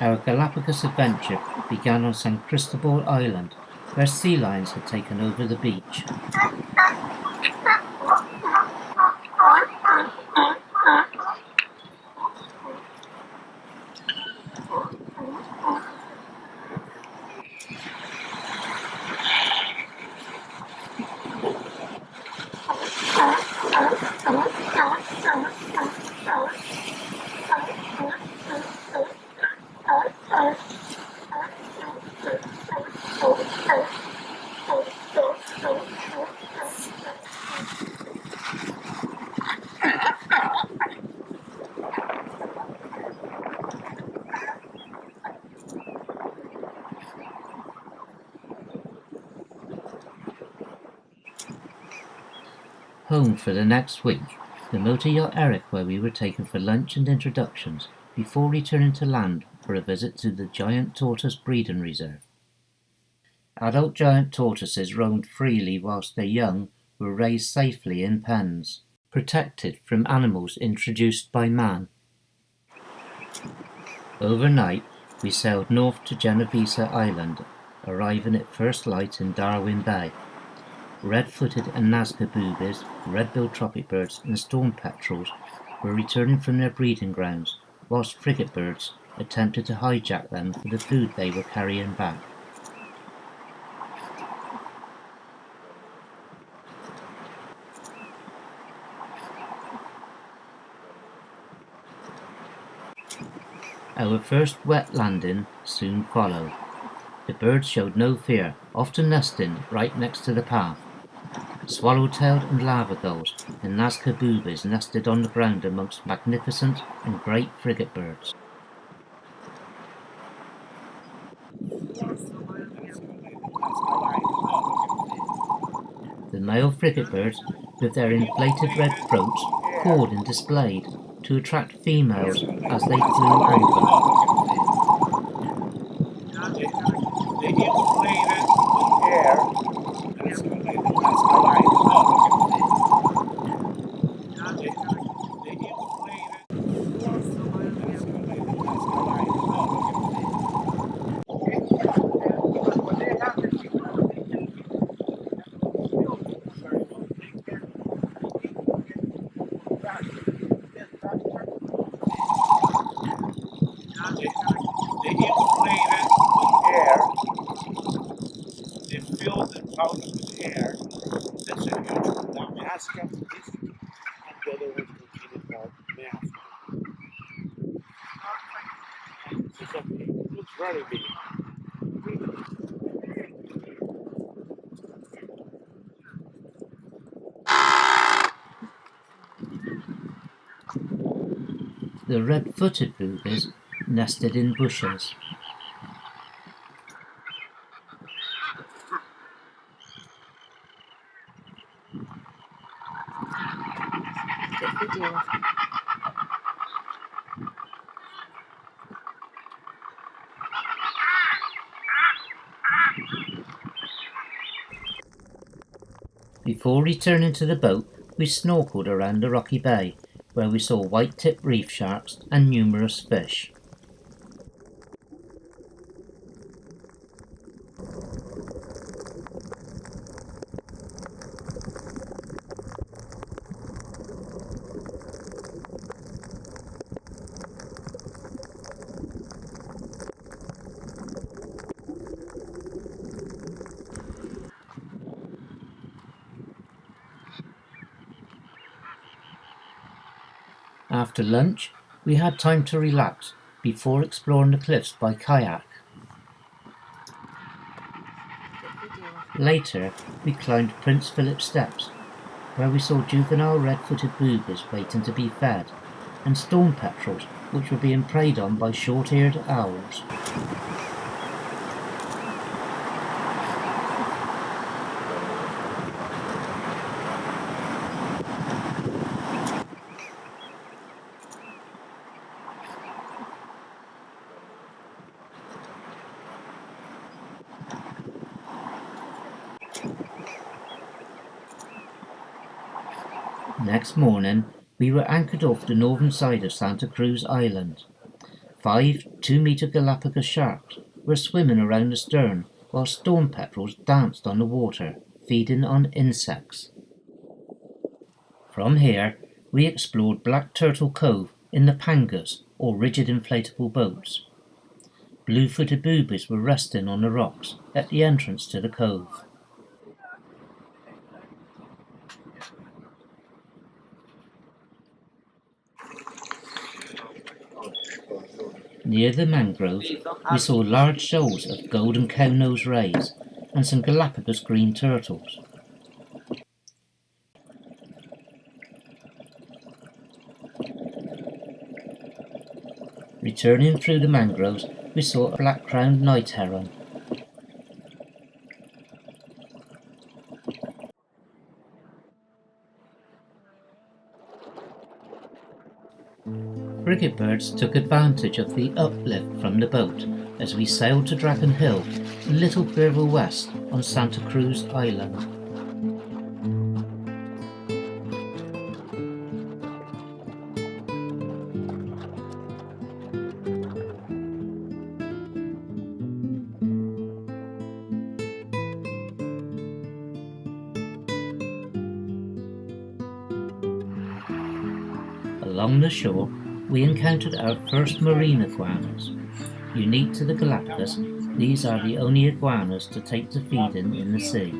Our Galapagos adventure began on San Cristobal Island, where sea lions had taken over the beach. Home for the next week, the motor yacht Eric, where we were taken for lunch and introductions before returning to land for a visit to the giant tortoise breeding reserve. Adult giant tortoises roamed freely whilst their young were raised safely in pens, protected from animals introduced by man. Overnight, we sailed north to Genovesa Island, arriving at first light in Darwin Bay. Red-footed and Nazca boobies, red-billed tropic birds and storm petrels were returning from their breeding grounds, whilst frigatebirds attempted to hijack them for the food they were carrying back. Our first wet landing soon followed. The birds showed no fear, often nesting right next to the path. Swallow-tailed and lava gulls and Nazca boobies nested on the ground amongst magnificent and great frigatebirds. The male frigatebirds, with their inflated red throats, cawed and displayed to attract females as they flew over. Out of the air, that's a huge one. Nazca is, and the other one is called Nazca. It looks very big. The red-footed boobies nested in bushes. Before returning to the boat, we snorkeled around the rocky bay, where we saw white-tipped reef sharks and numerous fish. After lunch, we had time to relax before exploring the cliffs by kayak. Later, we climbed Prince Philip Steps, where we saw juvenile red-footed boobies waiting to be fed, and storm petrels, which were being preyed on by short-eared owls. Next morning, we were anchored off the northern side of Santa Cruz Island. 5 2-meter Galapagos sharks were swimming around the stern while storm petrels danced on the water, feeding on insects. From here, we explored Black Turtle Cove in the pangas, or rigid inflatable boats. Blue-footed boobies were resting on the rocks at the entrance to the cove. Near the mangroves, we saw large shoals of golden cow-nosed rays and some Galapagos green turtles. Returning through the mangroves, we saw a black-crowned night heron. Frigatebirds took advantage of the uplift from the boat as we sailed to Dragon Hill, a little further west on Santa Cruz Island. Along the shore, we encountered our first marine iguanas. Unique to the Galapagos, these are the only iguanas to take to feeding in the sea.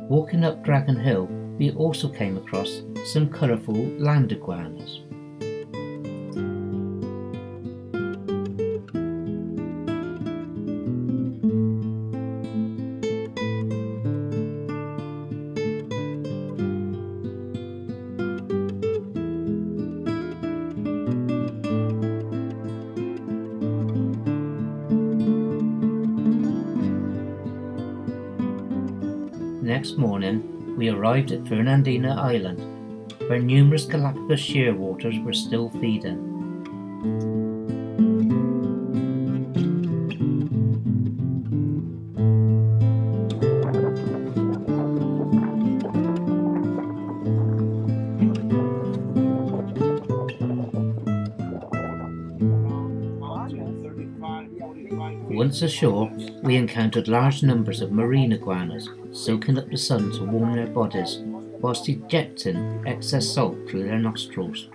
Walking up Dragon Hill, we also came across some colourful land iguanas. Next morning, we arrived at Fernandina Island, where numerous Galapagos shearwaters were still feeding. Once ashore, we encountered large numbers of marine iguanas soaking up the sun to warm their bodies, whilst ejecting excess salt through their nostrils.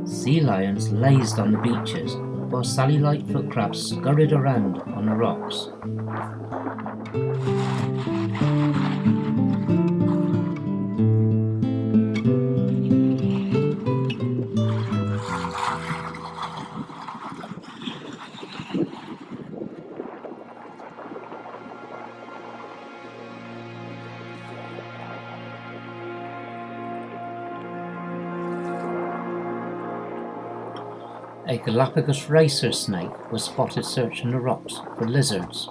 Sea lions lazed on the beaches, while Sally Lightfoot crabs scurried around on the rocks. A Galapagos racer snake was spotted searching the rocks for lizards.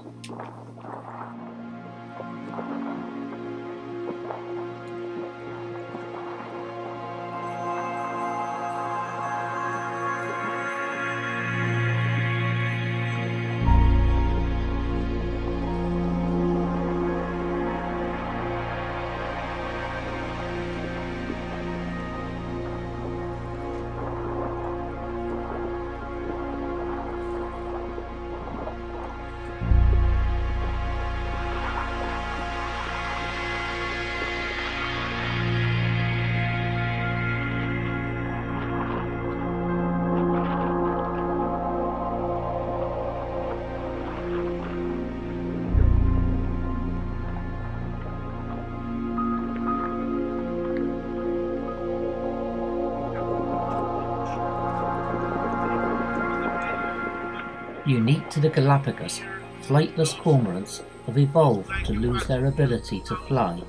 Unique to the Galapagos, flightless cormorants have evolved to lose their ability to fly.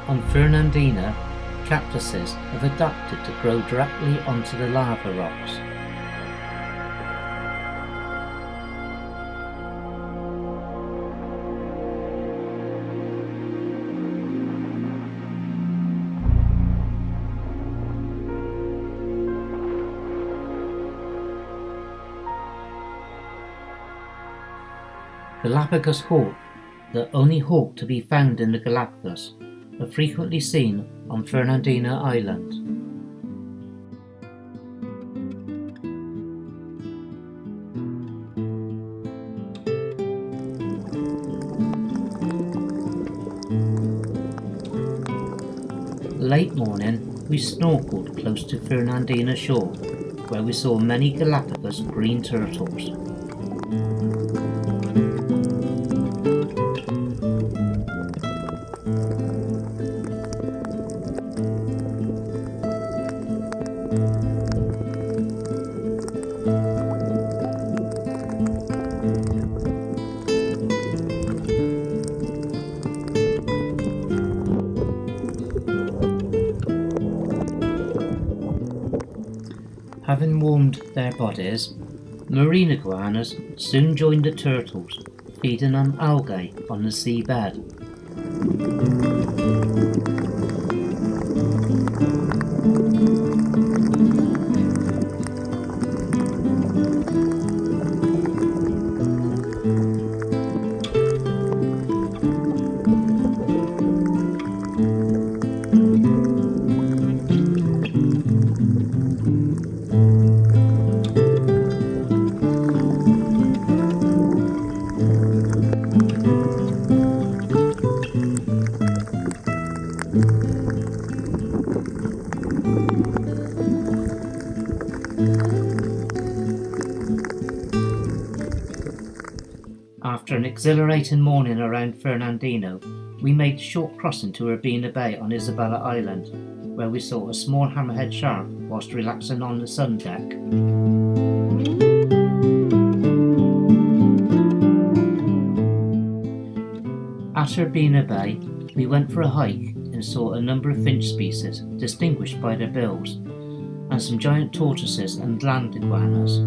On Fernandina, cactuses have adapted to grow directly onto the lava rocks. Galapagos hawk, the only hawk to be found in the Galapagos, are frequently seen on Fernandina Island. Late morning, we snorkeled close to Fernandina shore, where we saw many Galapagos green turtles. Having warmed their bodies, marine iguanas soon joined the turtles, feeding on algae on the seabed. After an exhilarating morning around Fernandino, we made a short crossing to Urbina Bay on Isabella Island, where we saw a small hammerhead shark whilst relaxing on the sun deck. At Urbina Bay, we went for a hike and saw a number of finch species distinguished by their bills, and some giant tortoises and land iguanas.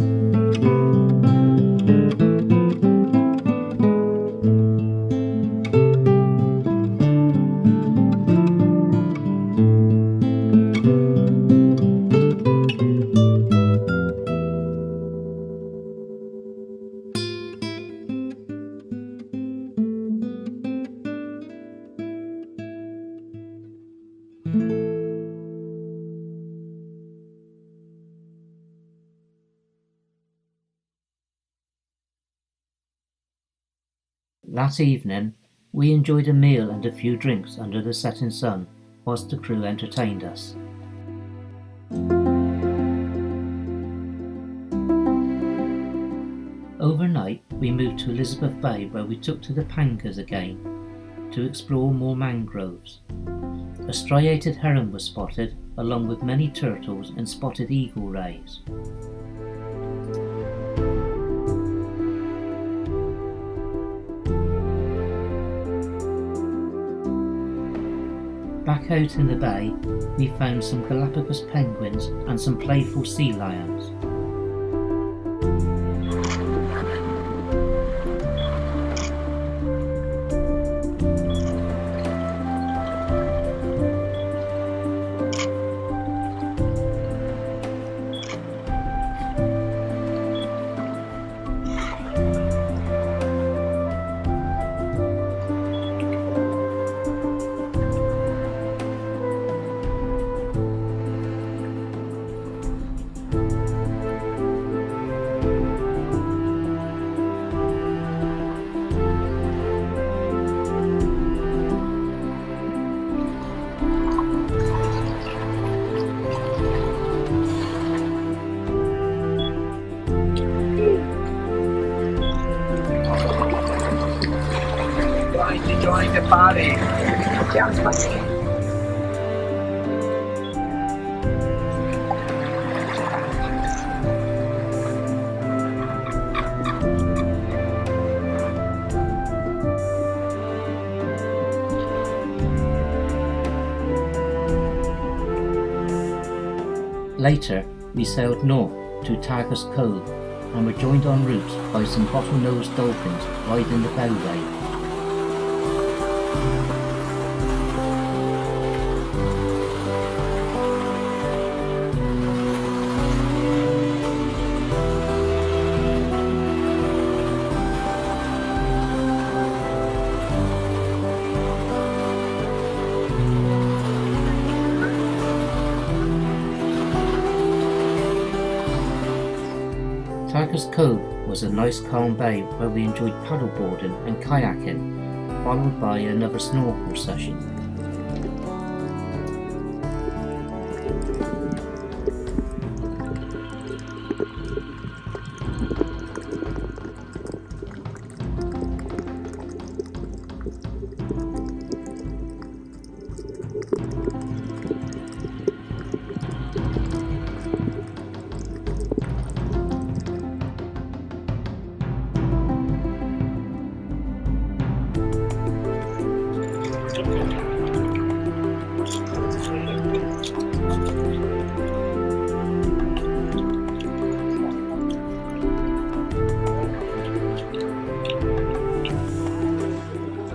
That evening, we enjoyed a meal and a few drinks under the setting sun, whilst the crew entertained us. Overnight, we moved to Elizabeth Bay, where we took to the Pangas again to explore more mangroves. A striated heron was spotted, along with many turtles and spotted eagle rays. Back out in the bay, we found some Galapagos penguins and some playful sea lions. 会这样发现。Later, we sailed north to Targus Cove and were joined en route by some bottlenose dolphins riding the bowway. Targus Cove was a nice calm bay where we enjoyed paddleboarding and kayaking, followed by another snorkel session.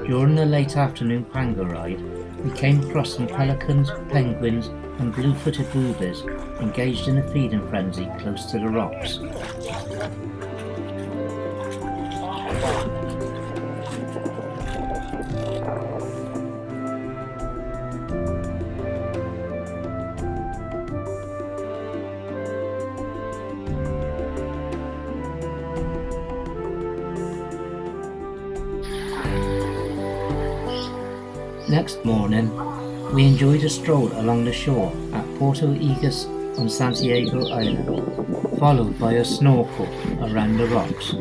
During the late afternoon panga ride, we came across some pelicans, penguins and blue-footed boobies engaged in a feeding frenzy close to the rocks. Next morning, we enjoyed a stroll along the shore at Tortoises on Santiago Island, followed by a snorkel around the rocks.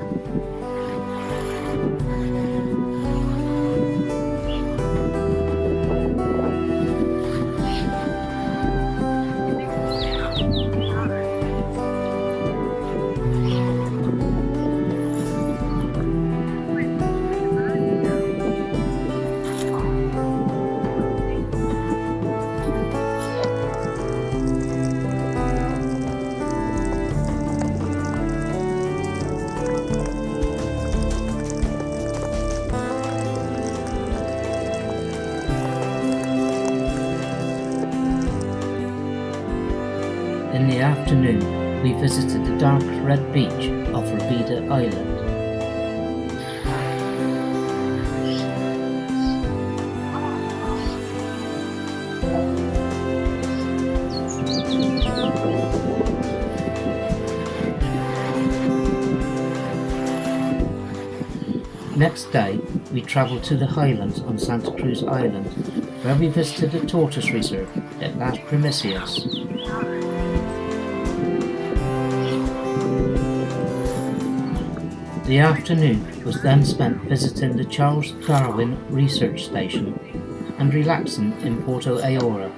In the afternoon, we visited the dark red beach of Rabida Island. Next day, we travelled to the highlands on Santa Cruz Island, where we visited the tortoise reserve at Las Primicias. The afternoon was then spent visiting the Charles Darwin Research Station and relaxing in Porto Ayora,